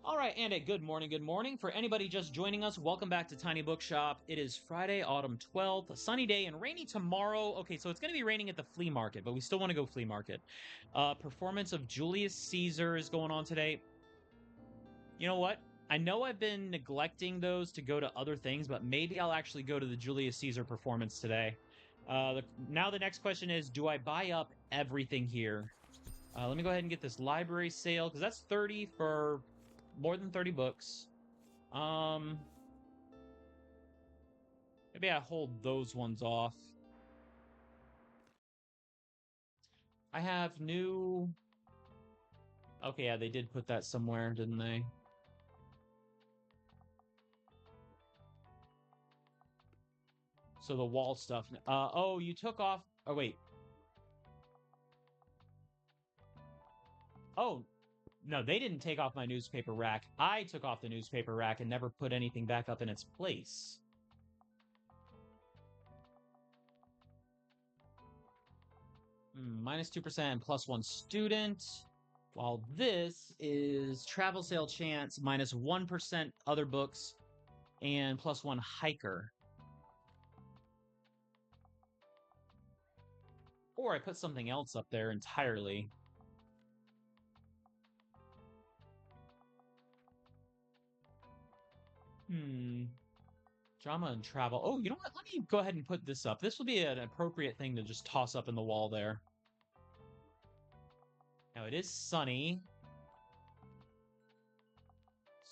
All right, and a good morning, good morning. For anybody just joining us, welcome back to Tiny Bookshop. It is Friday, autumn 12th, a sunny day and rainy tomorrow. Okay, so it's going to be raining at the flea market, but we still want to go flea market. Performance of Julius Caesar is going on today. You know what? I know I've been neglecting those to go to other things, but maybe I'll actually go to the Julius Caesar performance today. Now the next question is, do I buy up everything here? Let me go ahead and get this library sale, because that's 30 for more than 30 books. Um, Maybe I hold those ones off. I have new... Okay, yeah, they did put that somewhere, didn't they? So the wall stuff. Oh, you took off... Oh, wait. Oh, no, they didn't take off my newspaper rack. I took off the newspaper rack and never put anything back up in its place. Minus 2% plus one student. While this is travel sale chance, minus 1% other books, and plus one hiker. Or I put something else up there entirely. Drama and travel. Oh, you know what? Let me go ahead and put this up. This will be an appropriate thing to just toss up in the wall there. Now, it is sunny.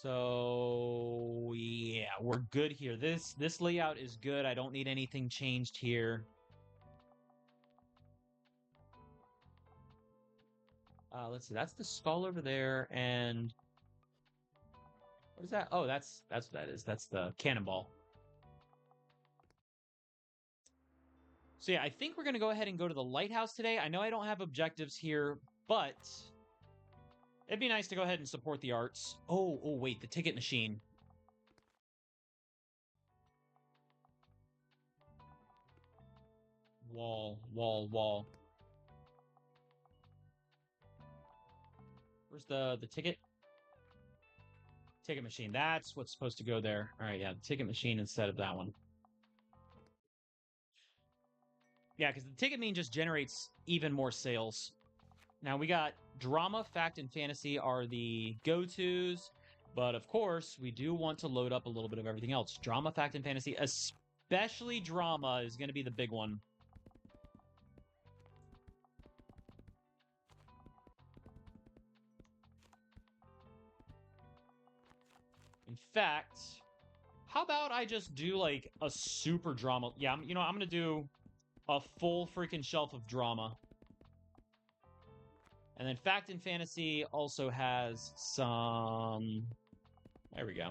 So, yeah, we're good here. This layout is good. I don't need anything changed here. Let's see. That's the skull over there, and what is that? Oh, that's what that is. That's the cannonball. So yeah, I think we're gonna go ahead and go to the lighthouse today. I know I don't have objectives here, but it'd be nice to go ahead and support the arts. Oh, wait, the ticket machine. Wall. Where's the ticket? Ticket machine. That's what's supposed to go there. All right, yeah, the ticket machine instead of that one. Yeah, because the ticket machine just generates even more sales. Now we got drama, fact, and fantasy are the go-tos, but of course we do want to load up a little bit of everything else. Drama, fact, and fantasy, especially drama, is going to be the big one. In fact, how about I just do like a super drama? Yeah, I'm going to do a full freaking shelf of drama. And then fact and fantasy also has some... There we go.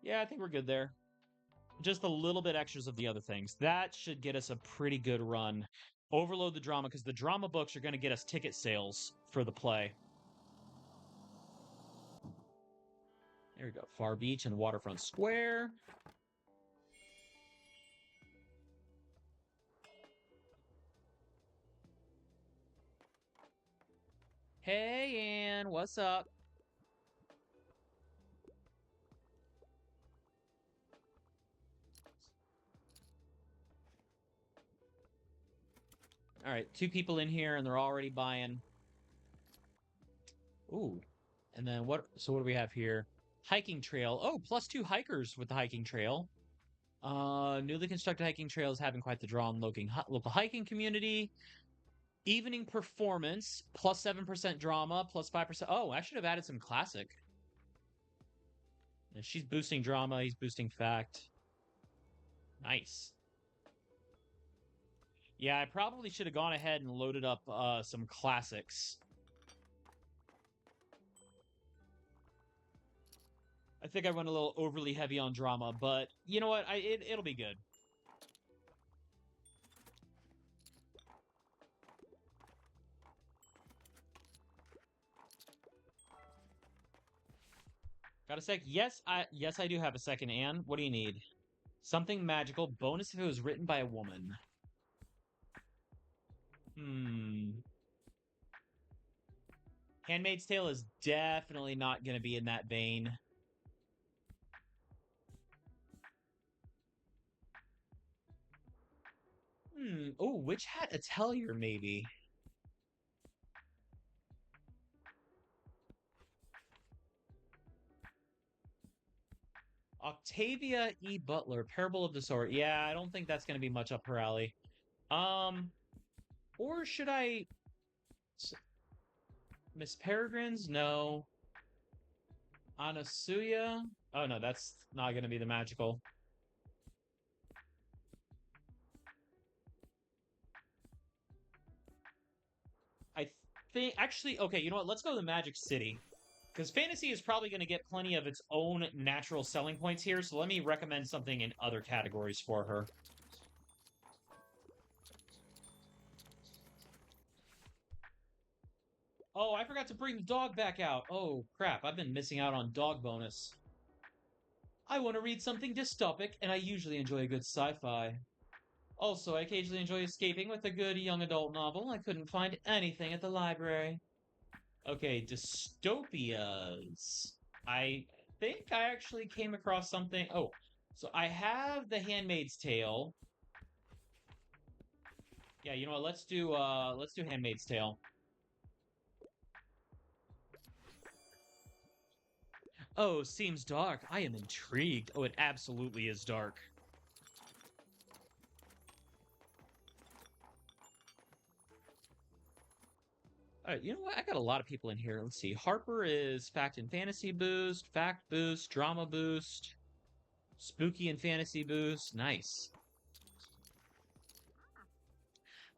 Yeah, I think we're good there. Just a little bit extras of the other things. That should get us a pretty good run. Overload the drama, because the drama books are going to get us ticket sales for the play. There we go. Far Beach and Waterfront Square. Hey, Ann, what's up? All right, two people in here, and they're already buying. Ooh, and then what? So what do we have here? Hiking trail. Oh, plus two hikers with the hiking trail. Newly constructed hiking trail is having quite the draw on local hiking community. Evening performance, plus 7% drama, plus 5%. Oh, I should have added some classic. Yeah, she's boosting drama, he's boosting fact. Nice. Yeah, I probably should have gone ahead and loaded up some classics. I think I went a little overly heavy on drama, but you know what? It'll be good. Got a sec? Yes, I do have a second, Anne. What do you need? Something magical. Bonus if it was written by a woman. Hmm. Handmaid's Tale is definitely not going to be in that vein. Oh, Witch Hat Atelier, maybe. Octavia E. Butler, Parable of the Sword. Yeah, I don't think that's going to be much up her alley. Um, or should I... Miss Peregrine's? No. Anasuya? Oh, no, that's not going to be the magical. I think... Actually, okay, you know what? Let's go to the Magic City. Because fantasy is probably going to get plenty of its own natural selling points here, so let me recommend something in other categories for her. Oh, I forgot to bring the dog back out. Oh, crap. I've been missing out on dog bonus. I want to read something dystopic, and I usually enjoy a good sci-fi. Also, I occasionally enjoy escaping with a good young adult novel. I couldn't find anything at the library. Okay, dystopias. I think I actually came across something. Oh, so I have The Handmaid's Tale. Yeah, you know what? Let's do Handmaid's Tale. Oh, seems dark. I am intrigued. Oh, it absolutely is dark. All right, you know what? I got a lot of people in here. Let's see. Harper is fact and fantasy boost, fact boost, drama boost, spooky and fantasy boost. Nice.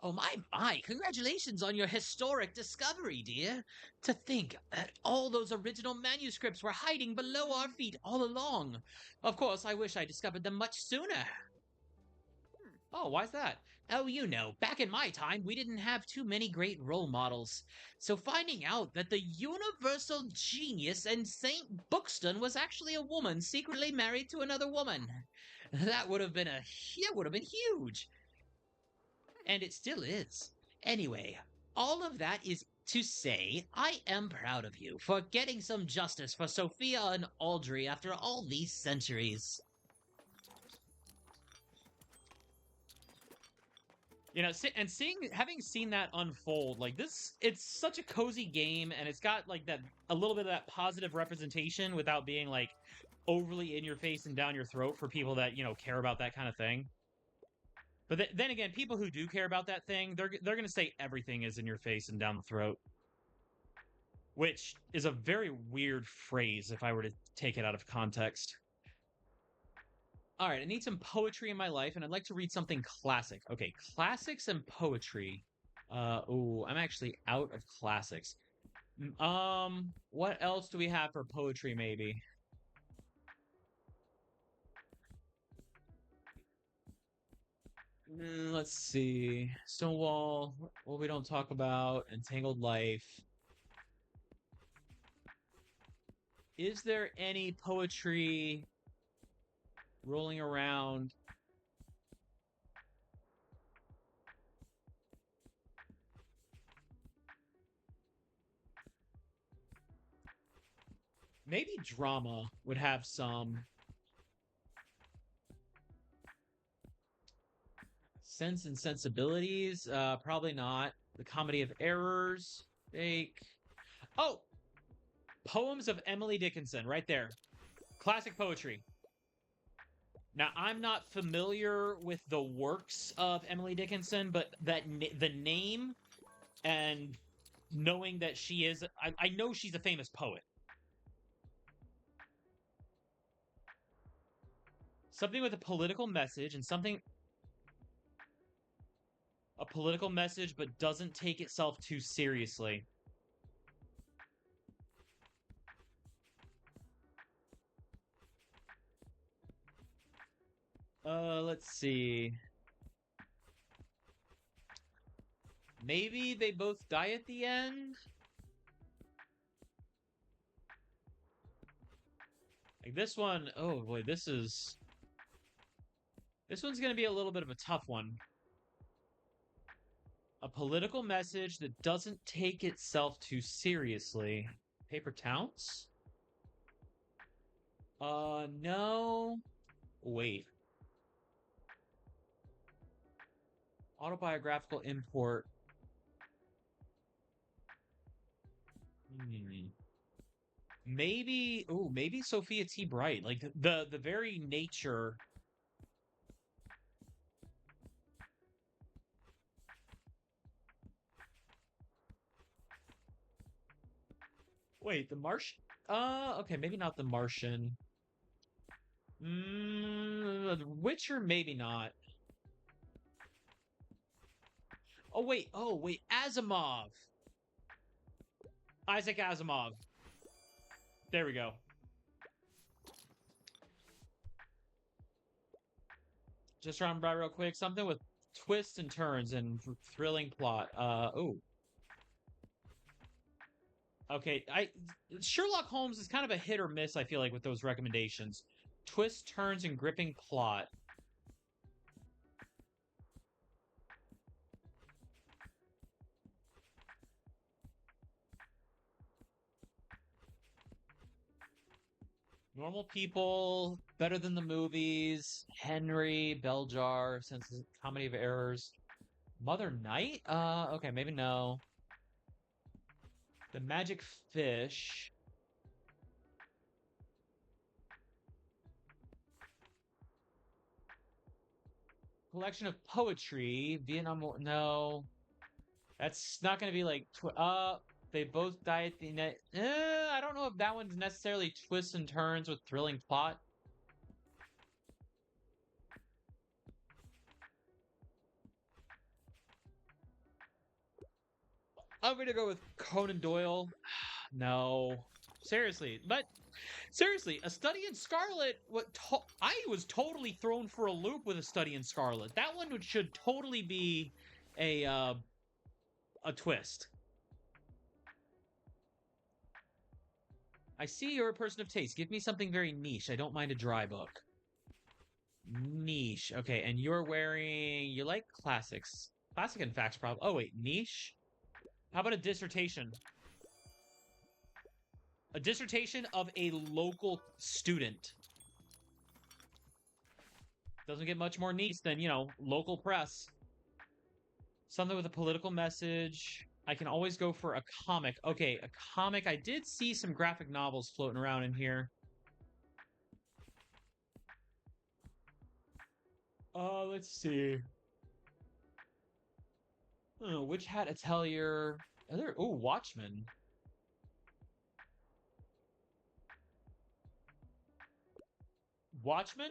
Oh my, congratulations on your historic discovery, dear. To think that all those original manuscripts were hiding below our feet all along. Of course, I wish I discovered them much sooner. Oh, why's that? Oh, you know, back in my time, we didn't have too many great role models. So finding out that the universal genius and Saint Bookston was actually a woman secretly married to another woman, that would have been huge. And it still is. Anyway, all of that is to say, I am proud of you for getting some justice for Sophia and Audrey after all these centuries. You know, and having seen that unfold, like this, it's such a cozy game, and it's got like that a little bit of that positive representation without being like overly in your face and down your throat for people that care about that kind of thing. But then again, people who do care about that thing, they're going to say everything is in your face and down the throat, which is a very weird phrase if I were to take it out of context. All right, I need some poetry in my life, and I'd like to read something classic. Okay, classics and poetry. I'm actually out of classics. What else do we have for poetry, maybe? Let's see. Stonewall, what we don't talk about, Entangled Life. Is there any poetry rolling around? Maybe drama would have some. Sense and Sensibilities, probably not. The Comedy of Errors, fake. Oh, Poems of Emily Dickinson, right there. Classic poetry. Now, I'm not familiar with the works of Emily Dickinson, but the name and knowing that she is, I know she's a famous poet. Something with a political message and something, a political message, but doesn't take itself too seriously. Let's see. Maybe they both die at the end? Like this one, oh boy, this one's gonna be a little bit of a tough one. A A political message that doesn't take itself too seriously. Paper towns? No. Wait. Autobiographical import. Hmm. Maybe, oh, maybe Sophia T. Bright. Like the very nature. Wait, the Martian? Okay, maybe not the Martian. The Witcher, maybe not. Oh wait, Asimov. Isaac Asimov. There we go. Just run by real quick. Something with twists and turns and thrilling plot. Oh. Okay, Sherlock Holmes is kind of a hit or miss, I feel like, with those recommendations. Twists, turns, and gripping plot. Normal people, better than the movies. Henry, Beljar, sense comedy of errors. Mother Night? Okay, maybe no. The Magic Fish. Collection of poetry. Vietnam War. No. That's not going to be like. They both die at the net. I don't know if that one's necessarily twists and turns with thrilling plot. I'm going to go with Conan Doyle. No. Seriously. But seriously, A Study in Scarlet, I was totally thrown for a loop with A Study in Scarlet. That one should totally be a twist. I see you're a person of taste. Give me something very niche. I don't mind a dry book. Niche. Okay, and you're wearing... You like classics. Classic and facts problem. Oh, wait. Niche? How about a dissertation? A dissertation of a local student. Doesn't get much more niche than, you know, local press. Something with a political message. I can always go for a comic. Okay, a comic. I did see some graphic novels floating around in here. Let's see. Oh, Witch Hat Atelier. Other Watchmen. Watchmen?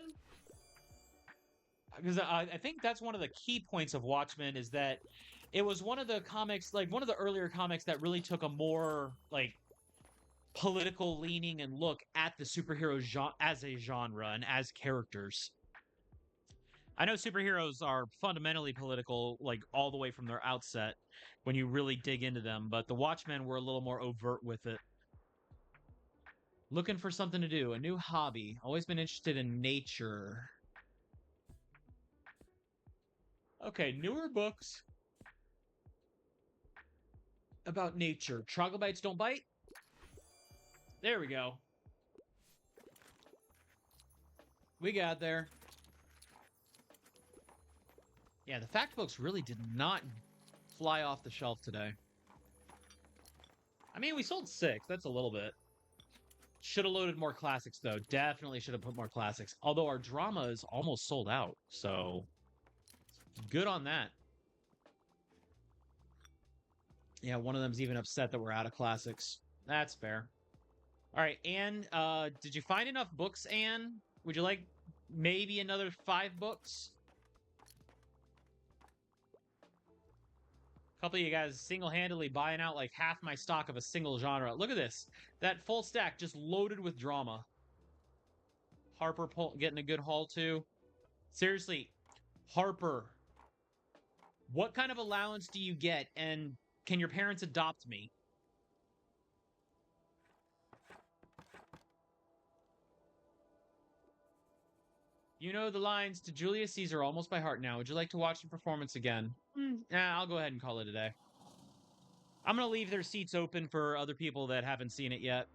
Because I think that's one of the key points of Watchmen is that it was one of the comics, like one of the earlier comics that really took a more like political leaning and look at the superhero genre as a genre and as characters. I know superheroes are fundamentally political, like all the way from their outset when you really dig into them, but the Watchmen were a little more overt with it. Looking for something to do, a new hobby. Always been interested in nature. Okay, newer books about nature. Troglodytes don't bite? There we go. We got there. Yeah, the fact books really did not fly off the shelf today. I mean, we sold 6. That's a little bit. Should have loaded more classics, though. Definitely should have put more classics. Although our drama is almost sold out, so good on that. Yeah, one of them's even upset that we're out of classics. That's fair. All right, Anne, did you find enough books, Anne? Would you like maybe another 5 books? A couple of you guys single-handedly buying out like half my stock of a single genre. Look at this. That full stack just loaded with drama. Harper getting a good haul, too. Seriously, Harper, what kind of allowance do you get, and can your parents adopt me? You know the lines to Julius Caesar almost by heart now. Would you like to watch the performance again? I'll go ahead and call it a day. I'm gonna leave their seats open for other people that haven't seen it yet.